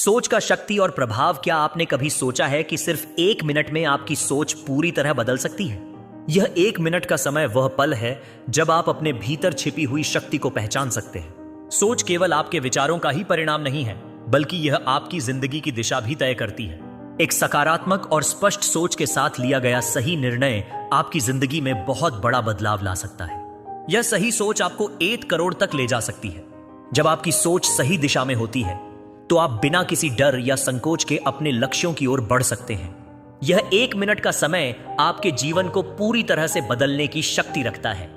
सोच का शक्ति और प्रभाव। क्या आपने कभी सोचा है कि सिर्फ 1 मिनट में आपकी सोच पूरी तरह बदल सकती है? यह 1 मिनट का समय वह पल है जब आप अपने भीतर छिपी हुई शक्ति को पहचान सकते हैं। सोच केवल आपके विचारों का ही परिणाम नहीं है, बल्कि यह आपकी जिंदगी की दिशा भी तय करती है। एक सकारात्मक और स्पष्ट सोच के साथ लिया गया सही निर्णय आपकी जिंदगी में बहुत बड़ा बदलाव ला सकता है। यह सही सोच आपको 1 करोड़ तक ले जा सकती है। जब आपकी सोच सही दिशा में होती है तो आप बिना किसी डर या संकोच के अपने लक्ष्यों की ओर बढ़ सकते हैं। यह 1 मिनट का समय आपके जीवन को पूरी तरह से बदलने की शक्ति रखता है,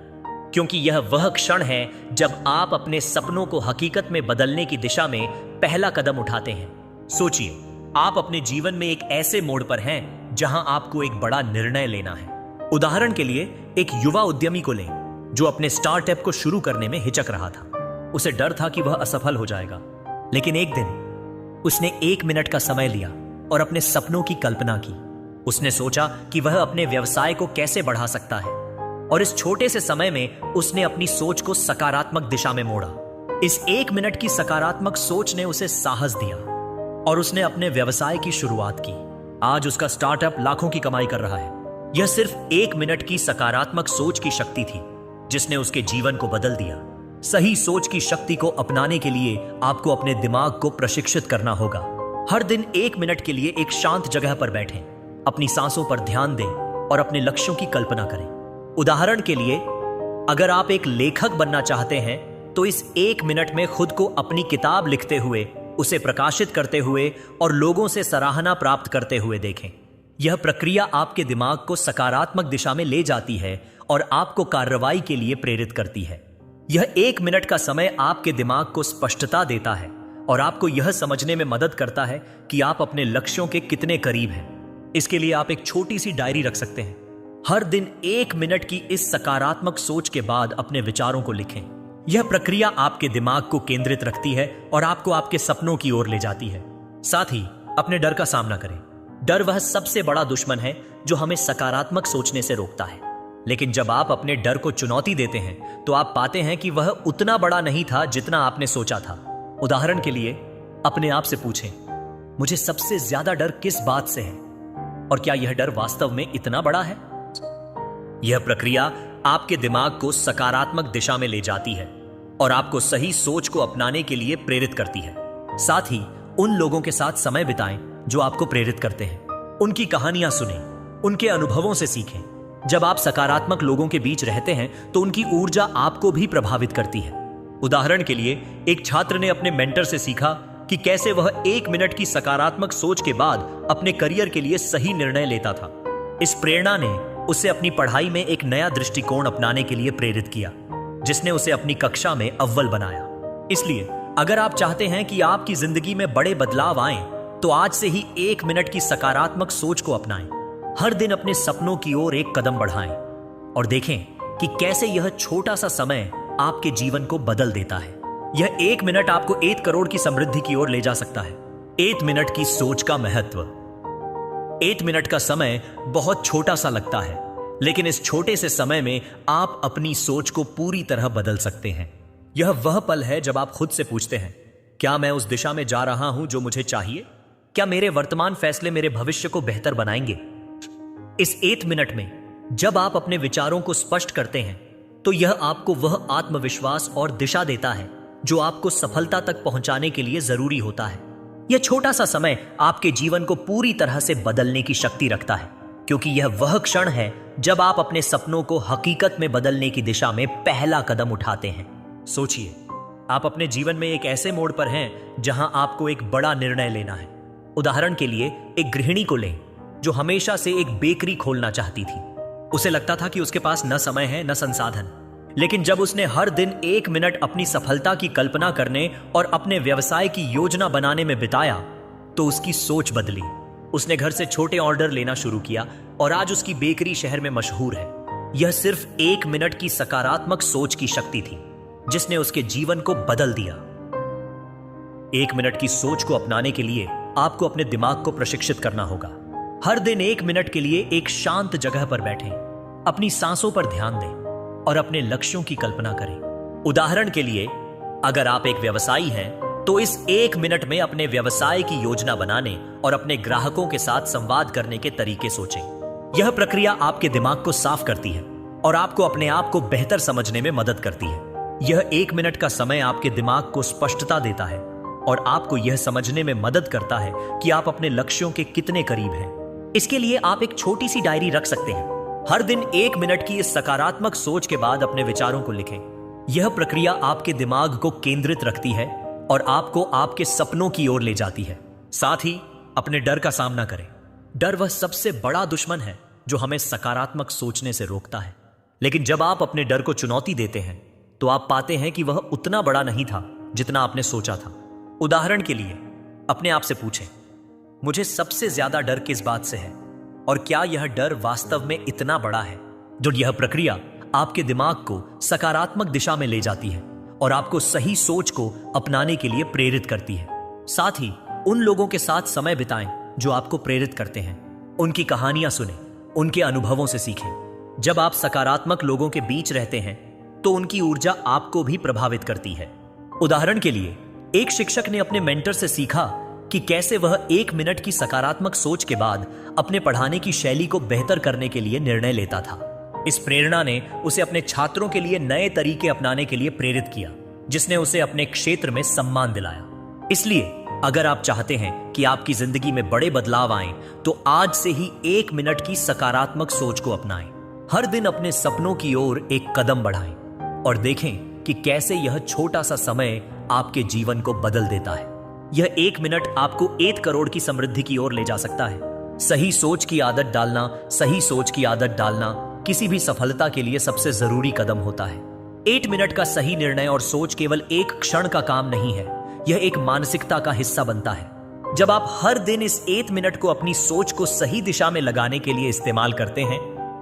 क्योंकि यह वह क्षण है जब आप अपने सपनों को हकीकत में बदलने की दिशा में पहला कदम उठाते हैं। सोचिए, आप अपने जीवन में एक ऐसे मोड़ पर हैं जहां आपको एक बड़ा निर्णय लेना है। उदाहरण के लिए एक युवा उद्यमी को लें जो अपने स्टार्टअप को शुरू करने में हिचक रहा था। उसे डर था कि वह असफल हो जाएगा, लेकिन एक दिन उसने 1 मिनट का समय लिया और अपने सपनों की कल्पना की। उसने सोचा कि वह अपने व्यवसाय को कैसे बढ़ा सकता है, और इस छोटे से समय में उसने अपनी सोच को सकारात्मक दिशा में मोड़ा। इस 1 मिनट की सकारात्मक सोच ने उसे साहस दिया और उसने अपने व्यवसाय की शुरुआत की। आज उसका स्टार्टअप लाखों की कमाई कर रहा है। यह सिर्फ 1 मिनट की सकारात्मक सोच की शक्ति थी जिसने उसके जीवन को बदल दिया। सही सोच की शक्ति को अपनाने के लिए आपको अपने दिमाग को प्रशिक्षित करना होगा। हर दिन 1 मिनट के लिए एक शांत जगह पर बैठें, अपनी सांसों पर ध्यान दें और अपने लक्ष्यों की कल्पना करें। उदाहरण के लिए, अगर आप एक लेखक बनना चाहते हैं तो इस 1 मिनट में खुद को अपनी किताब लिखते हुए, उसे प्रकाशित करते हुए और लोगों से सराहना प्राप्त करते हुए देखें। यह प्रक्रिया आपके दिमाग को सकारात्मक दिशा में ले जाती है और आपको कार्रवाई के लिए प्रेरित करती है। यह 1 मिनट का समय आपके दिमाग को स्पष्टता देता है और आपको यह समझने में मदद करता है कि आप अपने लक्ष्यों के कितने करीब हैं। इसके लिए आप एक छोटी सी डायरी रख सकते हैं। हर दिन 1 मिनट की इस सकारात्मक सोच के बाद अपने विचारों को लिखें। यह प्रक्रिया आपके दिमाग को केंद्रित रखती है और आपको आपके सपनों की ओर ले जाती है। साथ ही अपने डर का सामना करें। डर वह सबसे बड़ा दुश्मन है जो हमें सकारात्मक सोचने से रोकता है। लेकिन जब आप अपने डर को चुनौती देते हैं तो आप पाते हैं कि वह उतना बड़ा नहीं था जितना आपने सोचा था। उदाहरण के लिए, अपने आप से पूछें, मुझे सबसे ज्यादा डर किस बात से है और क्या यह डर वास्तव में इतना बड़ा है? यह प्रक्रिया आपके दिमाग को सकारात्मक दिशा में ले जाती है और आपको सही सोच को अपनाने के लिए प्रेरित करती है। साथ ही उन लोगों के साथ समय बिताएं जो आपको प्रेरित करते हैं। उनकी कहानियां सुनें, उनके अनुभवों से सीखें। जब आप सकारात्मक लोगों के बीच रहते हैं तो उनकी ऊर्जा आपको भी प्रभावित करती है। उदाहरण के लिए, एक छात्र ने अपने मेंटर से सीखा कि कैसे वह 1 मिनट की सकारात्मक सोच के बाद अपने करियर के लिए सही निर्णय लेता था। इस प्रेरणा ने उसे अपनी पढ़ाई में एक नया दृष्टिकोण अपनाने के लिए प्रेरित किया, जिसने उसे अपनी कक्षा में अव्वल बनाया। इसलिए अगर आप चाहते हैं कि आपकी जिंदगी में बड़े बदलाव आएं, तो आज से ही 1 मिनट की सकारात्मक सोच को अपनाएं। हर दिन अपने सपनों की ओर एक कदम बढ़ाएं और देखें कि कैसे यह छोटा सा समय आपके जीवन को बदल देता है। यह 1 मिनट आपको 1 करोड़ की समृद्धि की ओर ले जा सकता है। 1 मिनट की सोच का महत्व। 1 मिनट का समय बहुत छोटा सा लगता है, लेकिन इस छोटे से समय में आप अपनी सोच को पूरी तरह बदल सकते हैं। यह वह पल है जब आप खुद से पूछते हैं, क्या मैं उस दिशा में जा रहा हूं जो मुझे चाहिए? क्या मेरे वर्तमान फैसले मेरे भविष्य को बेहतर बनाएंगे? इस 1 मिनट में जब आप अपने विचारों को स्पष्ट करते हैं तो यह आपको वह आत्मविश्वास और दिशा देता है जो आपको सफलता तक पहुंचाने के लिए जरूरी होता है। यह छोटा सा समय आपके जीवन को पूरी तरह से बदलने की शक्ति रखता है, क्योंकि यह वह क्षण है जब आप अपने सपनों को हकीकत में बदलने की दिशा में पहला कदम उठाते हैं। सोचिए, आप अपने जीवन में एक ऐसे मोड़ पर हैं जहां आपको एक बड़ा निर्णय लेना है। उदाहरण के लिए, एक गृहिणी को लें जो हमेशा से एक बेकरी खोलना चाहती थी। उसे लगता था कि उसके पास न समय है न संसाधन, लेकिन जब उसने हर दिन 1 मिनट अपनी सफलता की कल्पना करने और अपने व्यवसाय की योजना बनाने में बिताया तो उसकी सोच बदली। उसने घर से छोटे ऑर्डर लेना शुरू किया और आज उसकी बेकरी शहर में मशहूर है। यह सिर्फ 1 मिनट की सकारात्मक सोच की शक्ति थी जिसने उसके जीवन को बदल दिया। 1 मिनट की सोच को अपनाने के लिए आपको अपने दिमाग को प्रशिक्षित करना होगा। हर दिन 1 मिनट के लिए एक शांत जगह पर बैठें, अपनी सांसों पर ध्यान दें और अपने लक्ष्यों की कल्पना करें। उदाहरण के लिए, अगर आप एक व्यवसायी हैं तो इस 1 मिनट में अपने व्यवसाय की योजना बनाने और अपने ग्राहकों के साथ संवाद करने के तरीके सोचें। यह प्रक्रिया आपके दिमाग को साफ करती है और आपको अपने आप को बेहतर समझने में मदद करती है। यह 1 मिनट का समय आपके दिमाग को स्पष्टता देता है और आपको यह समझने में मदद करता है कि आप अपने लक्ष्यों के कितने करीब हैं। इसके लिए आप एक छोटी सी डायरी रख सकते हैं। हर दिन 1 मिनट की इस सकारात्मक सोच के बाद अपने विचारों को लिखें। यह प्रक्रिया आपके दिमाग को केंद्रित रखती है और आपको आपके सपनों की ओर ले जाती है। साथ ही अपने डर का सामना करें। डर वह सबसे बड़ा दुश्मन है जो हमें सकारात्मक सोचने से रोकता है। लेकिन जब आप अपने डर को चुनौती देते हैं तो आप पाते हैं कि वह उतना बड़ा नहीं था जितना आपने सोचा था। उदाहरण के लिए अपने आप से पूछें, मुझे सबसे ज्यादा डर किस बात से है और क्या यह डर वास्तव में इतना बड़ा है? जो यह प्रक्रिया आपके दिमाग को सकारात्मक दिशा में ले जाती है और आपको सही सोच को अपनाने के लिए प्रेरित करती है। साथ ही उन लोगों के साथ समय बिताएं जो आपको प्रेरित करते हैं। उनकी कहानियां सुनें, उनके अनुभवों से सीखें। जब आप सकारात्मक लोगों के बीच रहते हैं तो उनकी ऊर्जा आपको भी प्रभावित करती है। उदाहरण के लिए एक शिक्षक ने अपने मेंटर से सीखा कि कैसे वह 1 मिनट की सकारात्मक सोच के बाद अपने पढ़ाने की शैली को बेहतर करने के लिए निर्णय लेता था। इस प्रेरणा ने उसे अपने छात्रों के लिए नए तरीके अपनाने के लिए प्रेरित किया, जिसने उसे अपने क्षेत्र में सम्मान दिलाया। इसलिए अगर आप चाहते हैं कि आपकी जिंदगी में बड़े बदलाव आएं, तो आज से ही 1 मिनट की सकारात्मक सोच को अपनाएं। हर दिन अपने सपनों की ओर एक कदम बढ़ाएं और देखें कि कैसे यह छोटा सा समय आपके जीवन को बदल देता है। यह 1 मिनट आपको 1 करोड़ की समृद्धि की ओर ले जा सकता है। सही सोच की आदत डालना किसी भी सफलता के लिए सबसे जरूरी कदम होता है। 8 मिनट का सही निर्णय और सोच केवल एक क्षण का काम नहीं है, यह एक मानसिकता का हिस्सा बनता है। जब आप हर दिन इस 1 मिनट को अपनी सोच को सही दिशा में लगाने के लिए इस्तेमाल करते हैं,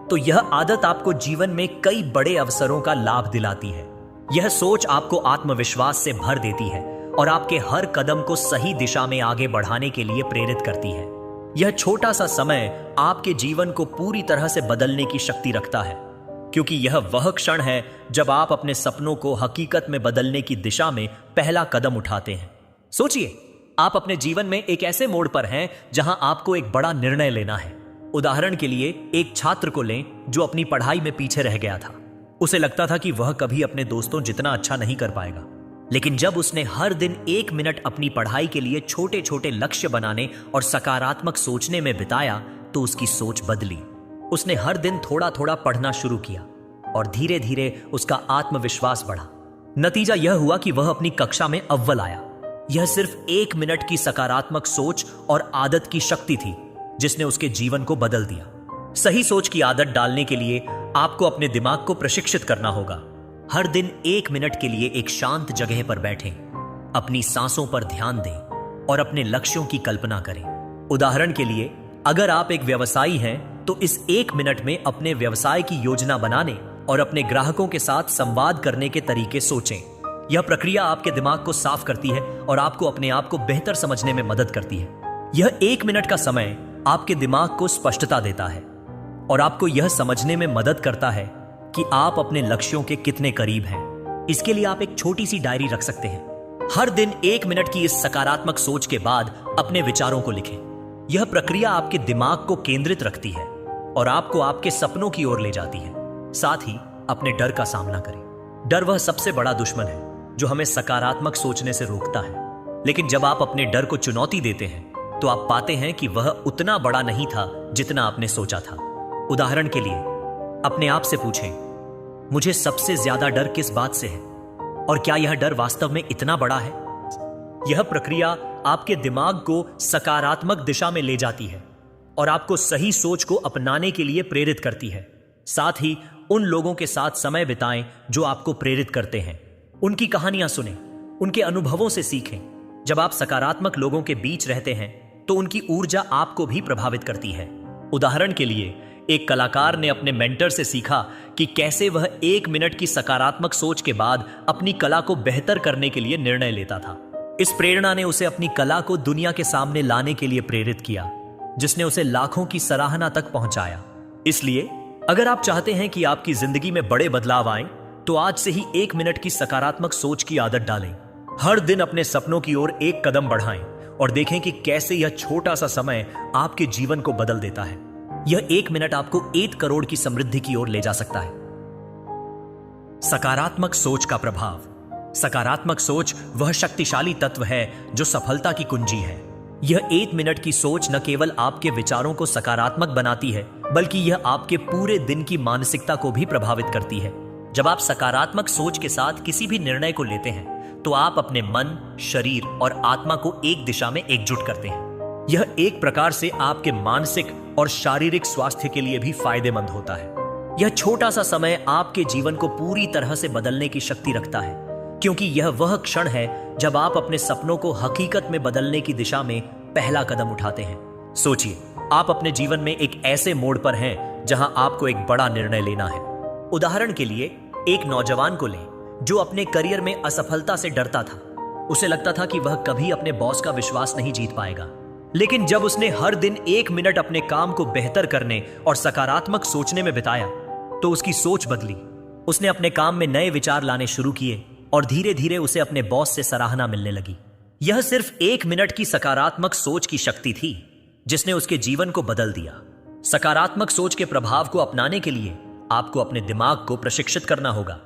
तो यह आदत आपको जीवन में कई बड़े अवसरों का लाभ दिलाती है। यह सोच आपको आत्मविश्वास से भर देती है और आपके हर कदम को सही दिशा में आगे बढ़ाने के लिए प्रेरित करती है। यह छोटा सा समय आपके जीवन को पूरी तरह से बदलने की शक्ति रखता है, क्योंकि यह वह क्षण है जब आप अपने सपनों को हकीकत में बदलने की दिशा में पहला कदम उठाते हैं। सोचिए, आप अपने जीवन में एक ऐसे मोड़ पर हैं जहां आपको एक बड़ा निर्णय लेना है। उदाहरण के लिए एक छात्र को लें जो अपनी पढ़ाई में पीछे रह गया था। उसे लगता था कि वह कभी अपने दोस्तों जितना अच्छा नहीं कर पाएगा। लेकिन जब उसने हर दिन 1 मिनट अपनी पढ़ाई के लिए छोटे छोटे लक्ष्य बनाने और सकारात्मक सोचने में बिताया, तो उसकी सोच बदली। उसने हर दिन थोड़ा थोड़ा पढ़ना शुरू किया और धीरे धीरे उसका आत्मविश्वास बढ़ा। नतीजा यह हुआ कि वह अपनी कक्षा में अव्वल आया। यह सिर्फ 1 मिनट की सकारात्मक सोच और आदत की शक्ति थी जिसने उसके जीवन को बदल दिया। सही सोच की आदत डालने के लिए आपको अपने दिमाग को प्रशिक्षित करना होगा। हर दिन 1 मिनट के लिए एक शांत जगह पर बैठें, अपनी सांसों पर ध्यान दें और अपने लक्ष्यों की कल्पना करें। उदाहरण के लिए अगर आप एक व्यवसायी हैं तो इस 1 मिनट में अपने व्यवसाय की योजना बनाने और अपने ग्राहकों के साथ संवाद करने के तरीके सोचें। यह प्रक्रिया आपके दिमाग को साफ करती है और आपको अपने आप को बेहतर समझने में मदद करती है। यह 1 मिनट का समय आपके दिमाग को स्पष्टता देता है और आपको यह समझने में मदद करता है कि आप अपने लक्ष्यों के कितने करीब हैं। इसके लिए आप एक छोटी सी डायरी रख सकते हैं। हर दिन 1 मिनट की इस सकारात्मक सोच के बाद अपने विचारों को लिखें। यह प्रक्रिया आपके दिमाग को केंद्रित रखती है और आपको आपके सपनों की ओर ले जाती है। साथ ही अपने डर का सामना करें। डर वह सबसे बड़ा दुश्मन है जो हमें सकारात्मक सोचने से रोकता है। लेकिन जब आप अपने डर को चुनौती देते हैं तो आप पाते हैं कि वह उतना बड़ा नहीं था जितना आपने सोचा था। उदाहरण के लिए अपने आप से पूछें, मुझे सबसे ज्यादा डर किस बात से है और क्या यह डर वास्तव में इतना बड़ा है? यह प्रक्रिया आपके दिमाग को सकारात्मक दिशा में ले जाती है और आपको सही सोच को अपनाने के लिए प्रेरित करती है। साथ ही उन लोगों के साथ समय बिताएं जो आपको प्रेरित करते हैं। उनकी कहानियां सुनें, उनके अनुभवों से सीखें। जब आप सकारात्मक लोगों के बीच रहते हैं तो उनकी ऊर्जा आपको भी प्रभावित करती है। उदाहरण के लिए एक कलाकार ने अपने मेंटर से सीखा कि कैसे वह 1 मिनट की सकारात्मक सोच के बाद अपनी कला को बेहतर करने के लिए निर्णय लेता था। इस प्रेरणा ने उसे अपनी कला को दुनिया के सामने लाने के लिए प्रेरित किया, जिसने उसे लाखों की सराहना तक पहुंचाया। इसलिए अगर आप चाहते हैं कि आपकी जिंदगी में बड़े बदलाव आएं, तो आज से ही 1 मिनट की सकारात्मक सोच की आदत डालें। हर दिन अपने सपनों की ओर एक कदम बढ़ाएं और देखें कि कैसे यह छोटा सा समय आपके जीवन को बदल देता है। यह 1 मिनट आपको 1 करोड़ की समृद्धि की ओर ले जा सकता है। सकारात्मक सोच का प्रभाव। सकारात्मक सोच वह शक्तिशाली तत्व है जो सफलता की कुंजी है। यह 1 मिनट की सोच न केवल आपके विचारों को सकारात्मक बनाती है, बल्कि यह आपके पूरे दिन की मानसिकता को भी प्रभावित करती है। जब आप सकारात्मक सोच के साथ किसी भी निर्णय को लेते हैं तो आप अपने मन, शरीर और आत्मा को एक दिशा में एकजुट करते हैं। यह एक प्रकार से आपके मानसिक और शारीरिक स्वास्थ्य के लिए भी फायदेमंद होता है। यह छोटा सा समय आपके जीवन को पूरी तरह से बदलने की शक्ति रखता है, क्योंकि यह वह क्षण है जब आप अपने सपनों को हकीकत में बदलने की दिशा में पहला कदम उठाते हैं। सोचिए, आप अपने जीवन में एक ऐसे मोड़ पर हैं जहां आपको एक बड़ा निर्णय लेना है। उदाहरण के लिए, एक नौजवान को लें जो अपने करियर में असफलता से डरता था। उसे लगता था कि वह कभी अपने बॉस का विश्वास नहीं जीत पाएगा। लेकिन जब उसने हर दिन 1 मिनट अपने काम को बेहतर करने और सकारात्मक सोचने में बिताया, तो उसकी सोच बदली। उसने अपने काम में नए विचार लाने शुरू किए और धीरे धीरे उसे अपने बॉस से सराहना मिलने लगी। यह सिर्फ 1 मिनट की सकारात्मक सोच की शक्ति थी जिसने उसके जीवन को बदल दिया। सकारात्मक सोच के प्रभाव को अपनाने के लिए आपको अपने दिमाग को प्रशिक्षित करना होगा।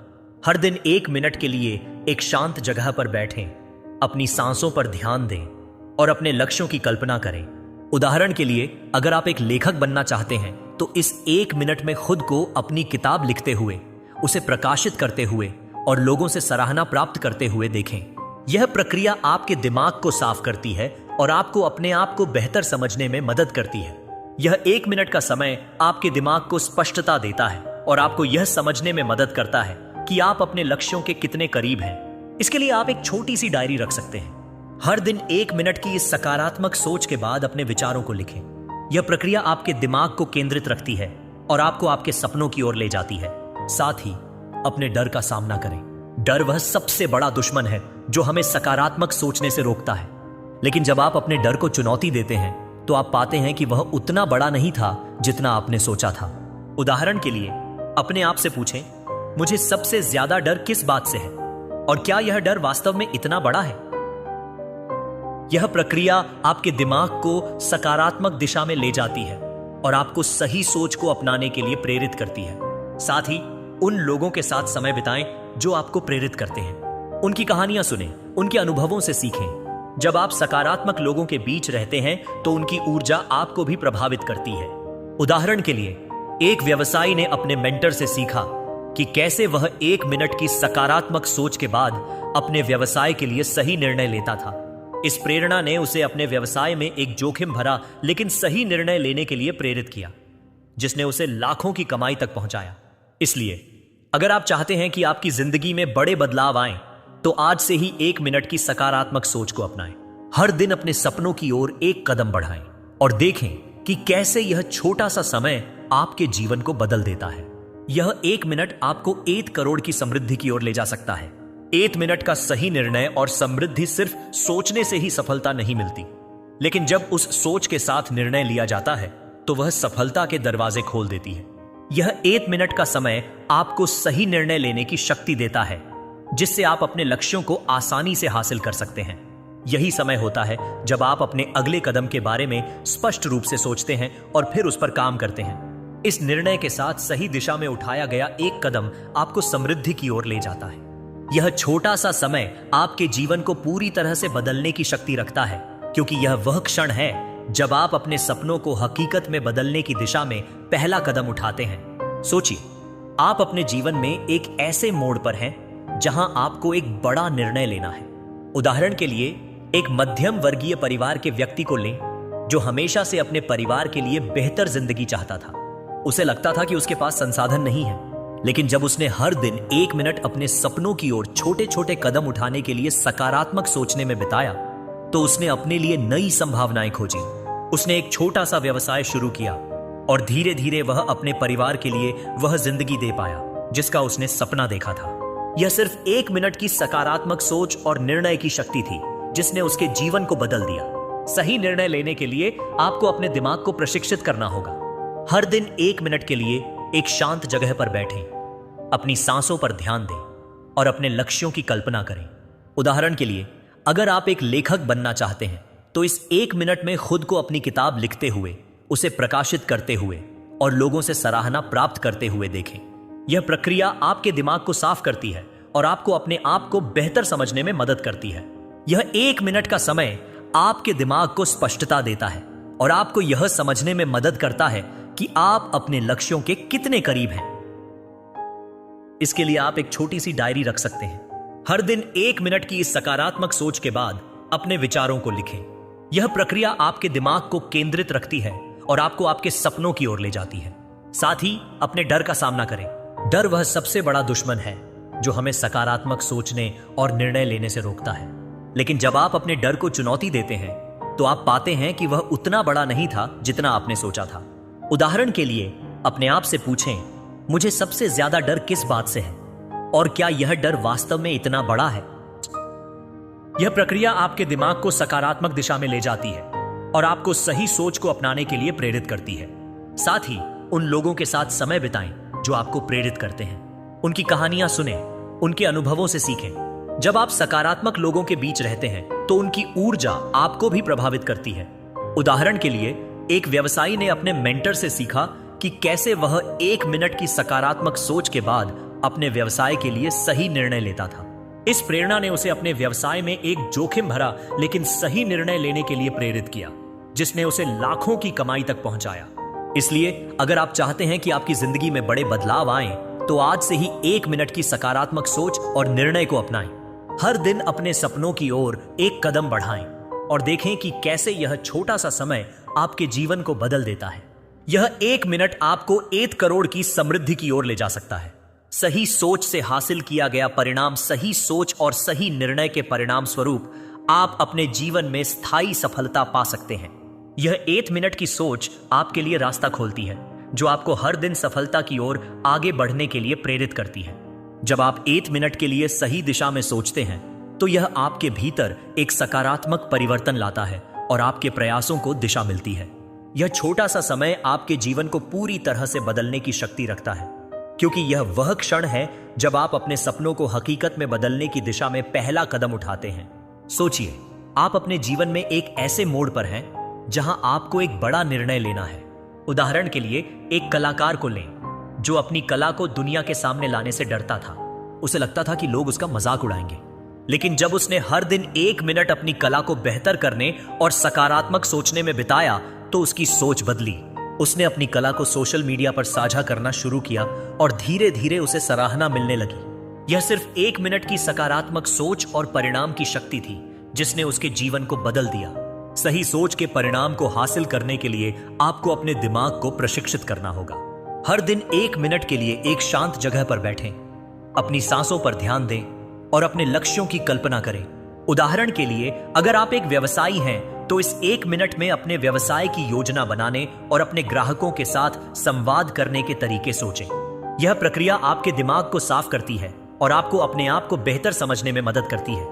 हर दिन 1 मिनट के लिए एक शांत जगह पर बैठें, अपनी सांसों पर ध्यान दें और अपने लक्ष्यों की कल्पना करें। उदाहरण के लिए, अगर आप एक लेखक बनना चाहते हैं तो इस 1 मिनट में खुद को अपनी किताब लिखते हुए, उसे प्रकाशित करते हुए और लोगों से सराहना प्राप्त करते हुए देखें। यह प्रक्रिया आपके दिमाग को साफ करती है और आपको अपने आप को बेहतर समझने में मदद करती है। यह 1 मिनट का समय आपके दिमाग को स्पष्टता देता है और आपको यह समझने में मदद करता है कि आप अपने लक्ष्यों के कितने करीब हैं। इसके लिए आप एक छोटी सी डायरी रख सकते हैं। हर दिन 1 मिनट की इस सकारात्मक सोच के बाद अपने विचारों को लिखें। यह प्रक्रिया आपके दिमाग को केंद्रित रखती है और आपको आपके सपनों की ओर ले जाती है। साथ ही अपने डर का सामना करें। डर वह सबसे बड़ा दुश्मन है जो हमें सकारात्मक सोचने से रोकता है। लेकिन जब आप अपने डर को चुनौती देते हैं तो आप पाते हैं कि वह उतना बड़ा नहीं था जितना आपने सोचा था। उदाहरण के लिए, अपने आप से पूछें, मुझे सबसे ज्यादा डर किस बात से है और क्या यह डर वास्तव में इतना बड़ा है? यह प्रक्रिया आपके दिमाग को सकारात्मक दिशा में ले जाती है और आपको सही सोच को अपनाने के लिए प्रेरित करती है। साथ ही उन लोगों के साथ समय बिताएं जो आपको प्रेरित करते हैं। उनकी कहानियां सुनें, उनके अनुभवों से सीखें। जब आप सकारात्मक लोगों के बीच रहते हैं तो उनकी ऊर्जा आपको भी प्रभावित करती है। उदाहरण के लिए, एक व्यवसायी ने अपने मेंटर से सीखा कि कैसे वह 1 मिनट की सकारात्मक सोच के बाद अपने व्यवसाय के लिए सही निर्णय लेता था। इस प्रेरणा ने उसे अपने व्यवसाय में एक जोखिम भरा लेकिन सही निर्णय लेने के लिए प्रेरित किया, जिसने उसे लाखों की कमाई तक पहुंचाया। इसलिए अगर आप चाहते हैं कि आपकी जिंदगी में बड़े बदलाव आए, तो आज से ही 1 मिनट की सकारात्मक सोच को अपनाएं। हर दिन अपने सपनों की ओर एक कदम बढ़ाएं और देखें कि कैसे यह छोटा सा समय आपके जीवन को बदल देता है। यह 1 मिनट आपको 1 करोड़ की समृद्धि की ओर ले जा सकता है। 1 मिनट का सही निर्णय और समृद्धि सिर्फ सोचने से ही सफलता नहीं मिलती, लेकिन जब उस सोच के साथ निर्णय लिया जाता है तो वह सफलता के दरवाजे खोल देती है। यह 1 मिनट का समय आपको सही निर्णय लेने की शक्ति देता है, जिससे आप अपने लक्ष्यों को आसानी से हासिल कर सकते हैं। यही समय होता है जब आप अपने अगले कदम के बारे में स्पष्ट रूप से सोचते हैं और फिर उस पर काम करते हैं। इस निर्णय के साथ सही दिशा में उठाया गया एक कदम आपको समृद्धि की ओर ले जाता है। यह छोटा सा समय आपके जीवन को पूरी तरह से बदलने की शक्ति रखता है, क्योंकि यह वह क्षण है जब आप अपने सपनों को हकीकत में बदलने की दिशा में पहला कदम उठाते हैं। सोचिए, आप अपने जीवन में एक ऐसे मोड़ पर हैं जहां आपको एक बड़ा निर्णय लेना है। उदाहरण के लिए, एक मध्यम वर्गीय परिवार के व्यक्ति को लें जो हमेशा से अपने परिवार के लिए बेहतर जिंदगी चाहता था। उसे लगता था कि उसके पास संसाधन नहीं है, लेकिन जब उसने हर दिन 1 मिनट अपने सपनों की ओर छोटे छोटे कदम उठाने के लिए सकारात्मक सोचने में बिताया, तो उसने अपने लिए नई संभावनाएं खोजी। उसने एक छोटा सा व्यवसाय शुरू किया और धीरे धीरे वह अपने परिवार के लिए वह जिंदगी दे पाया जिसका उसने सपना देखा था। यह सिर्फ 1 मिनट की सकारात्मक सोच और निर्णय की शक्ति थी जिसने उसके जीवन को बदल दिया। सही निर्णय लेने के लिए आपको अपने दिमाग को प्रशिक्षित करना होगा। हर दिन 1 मिनट के लिए एक शांत जगह पर बैठें, अपनी सांसों पर ध्यान दें और अपने लक्ष्यों की कल्पना करें। उदाहरण के लिए, अगर आप एक लेखक बनना चाहते हैं तो इस 1 मिनट में खुद को अपनी किताब लिखते हुए, उसे प्रकाशित करते हुए और लोगों से सराहना प्राप्त करते हुए देखें। यह प्रक्रिया आपके दिमाग को साफ करती है और आपको अपने आप को बेहतर समझने में मदद करती है। यह 1 मिनट का समय आपके दिमाग को स्पष्टता देता है और आपको यह समझने में मदद करता है कि आप अपने लक्ष्यों के कितने करीब हैं। इसके लिए आप एक छोटी सी डायरी रख सकते हैं। हर दिन 1 मिनट की इस सकारात्मक सोच के बाद अपने विचारों को लिखें। यह प्रक्रिया आपके दिमाग को केंद्रित रखती है और आपको आपके सपनों की ओर ले जाती है। साथ ही अपने डर का सामना करें। डर वह सबसे बड़ा दुश्मन है जो हमें सकारात्मक सोचने और निर्णय लेने से रोकता है। लेकिन जब आप अपने डर को चुनौती देते हैं तो आप पाते हैं कि वह उतना बड़ा नहीं था जितना आपने सोचा था। उदाहरण के लिए अपने आप से पूछें, मुझे सबसे ज्यादा डर किस बात से है और क्या यह डर वास्तव में इतना बड़ा है? यह प्रक्रिया आपके दिमाग को सकारात्मक दिशा में ले जाती है और आपको सही सोच को अपनाने के लिए प्रेरित करती है। साथ ही उन लोगों के साथ समय बिताएं जो आपको प्रेरित करते हैं। उनकी कहानियां सुनें, उनके अनुभवों से सीखें। जब आप सकारात्मक लोगों के बीच रहते हैं तो उनकी ऊर्जा आपको भी प्रभावित करती है। उदाहरण के लिए, एक व्यवसायी ने अपने मेंटर से सीखा कि कैसे वह 1 मिनट की सकारात्मक सोच के बाद अपने व्यवसाय के लिए सही निर्णय लेता था। इस प्रेरणा ने उसे अपने व्यवसाय में एक जोखिम भरा लेकिन सही निर्णय लेने के लिए प्रेरित किया, जिसने उसे लाखों की कमाई तक पहुंचाया। इसलिए अगर आप चाहते हैं कि आपकी जिंदगी में बड़े बदलाव आएं, तो आज से ही 1 मिनट की सकारात्मक सोच और निर्णय को अपनाएं। हर दिन अपने सपनों की ओर एक कदम बढ़ाएं और देखें कि कैसे यह छोटा सा समय आपके जीवन को बदल देता है। यह 1 मिनट आपको 1 करोड़ की समृद्धि की ओर ले जा सकता है। सही सोच से हासिल किया गया परिणाम, सही सोच और सही निर्णय के परिणाम स्वरूप आप अपने जीवन में स्थायी सफलता पा सकते हैं। यह 1 मिनट की सोच आपके लिए रास्ता खोलती है, जो आपको हर दिन सफलता की ओर आगे बढ़ने के लिए प्रेरित करती है। जब आप 1 मिनट के लिए सही दिशा में सोचते हैं तो यह आपके भीतर एक सकारात्मक परिवर्तन लाता है और आपके प्रयासों को दिशा मिलती है। यह छोटा सा समय आपके जीवन को पूरी तरह से बदलने की शक्ति रखता है, क्योंकि यह वह क्षण है जब आप अपने सपनों को हकीकत में बदलने की दिशा में पहला कदम उठाते हैं। सोचिए, आप अपने जीवन में एक ऐसे मोड़ पर हैं जहां आपको एक बड़ा निर्णय लेना है। उदाहरण के लिए, एक कलाकार को लें जो अपनी कला को दुनिया के सामने लाने से डरता था। उसे लगता था कि लोग उसका मजाक उड़ाएंगे। लेकिन जब उसने हर दिन 1 मिनट अपनी कला को बेहतर करने और सकारात्मक सोचने में बिताया तो उसकी सोच बदली। उसने अपनी कला को सोशल मीडिया पर साझा करना शुरू किया और धीरे धीरे उसे सराहना मिलने लगी। यह सिर्फ 1 मिनट की सकारात्मक सोच और परिणाम की शक्ति थी जिसने उसके जीवन को बदल दिया। सही सोच के परिणाम को हासिल करने के लिए आपको अपने दिमाग को प्रशिक्षित करना होगा। हर दिन 1 मिनट के लिए एक शांत जगह पर बैठें, अपनी सांसों पर ध्यान दें और अपने लक्ष्यों की कल्पना करें। उदाहरण के लिए, अगर आप एक व्यवसायी हैं तो इस 1 मिनट में अपने व्यवसाय की योजना बनाने और अपने ग्राहकों के साथ संवाद करने के तरीके सोचें। यह प्रक्रिया आपके दिमाग को साफ करती है और आपको अपने आप को बेहतर समझने में मदद करती है।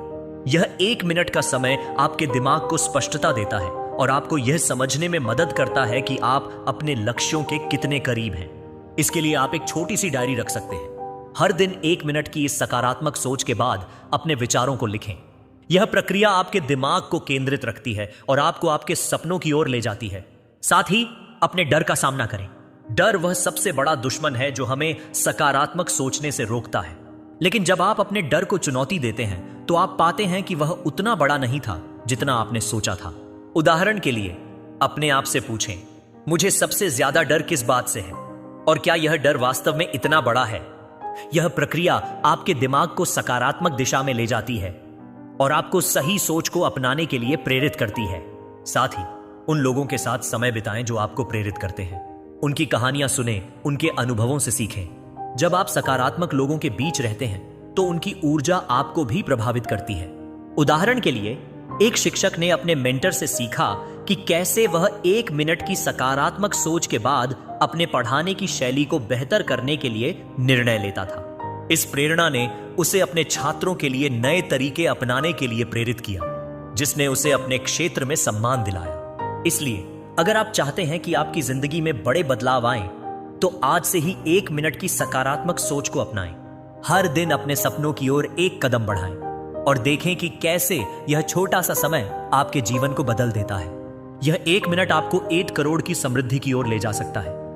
यह 1 मिनट का समय आपके दिमाग को स्पष्टता देता है और आपको यह समझने में मदद करता है कि आप अपने लक्ष्यों के कितने करीब हैं। इसके लिए आप एक छोटी सी डायरी रख सकते हैं। हर दिन 1 मिनट की इस सकारात्मक सोच के बाद अपने विचारों को लिखें। यह प्रक्रिया आपके दिमाग को केंद्रित रखती है और आपको आपके सपनों की ओर ले जाती है। साथ ही अपने डर का सामना करें। डर वह सबसे बड़ा दुश्मन है जो हमें सकारात्मक सोचने से रोकता है। लेकिन जब आप अपने डर को चुनौती देते हैं तो आप पाते हैं कि वह उतना बड़ा नहीं था जितना आपने सोचा था। उदाहरण के लिए, अपने आप से पूछें, मुझे सबसे ज्यादा डर किस बात से है और क्या यह डर वास्तव में इतना बड़ा है? यह प्रक्रिया आपके दिमाग को सकारात्मक दिशा में ले जाती है और आपको सही सोच को अपनाने के लिए प्रेरित करती है। साथ ही उन लोगों के साथ समय बिताएं जो आपको प्रेरित करते हैं। उनकी कहानियां सुनें, उनके अनुभवों से सीखें। जब आप सकारात्मक लोगों के बीच रहते हैं तो उनकी ऊर्जा आपको भी प्रभावित करती है। उदाहरण के लिए, एक शिक्षक ने अपने मेंटर से सीखा कि कैसे वह 1 मिनट की सकारात्मक सोच के बाद अपने पढ़ाने की शैली को बेहतर करने के लिए निर्णय लेता था। इस प्रेरणा ने उसे अपने छात्रों के लिए नए तरीके अपनाने के लिए प्रेरित किया, जिसने उसे अपने क्षेत्र में सम्मान दिलाया। इसलिए अगर आप चाहते हैं कि आपकी जिंदगी में बड़े बदलाव आएं, तो आज से ही 1 मिनट की सकारात्मक सोच को अपनाएं। हर दिन अपने सपनों की ओर एक कदम बढ़ाएं और देखें कि कैसे यह छोटा सा समय आपके जीवन को बदल देता है। यह 1 मिनट आपको 8 करोड़ की समृद्धि की ओर ले जा सकता है।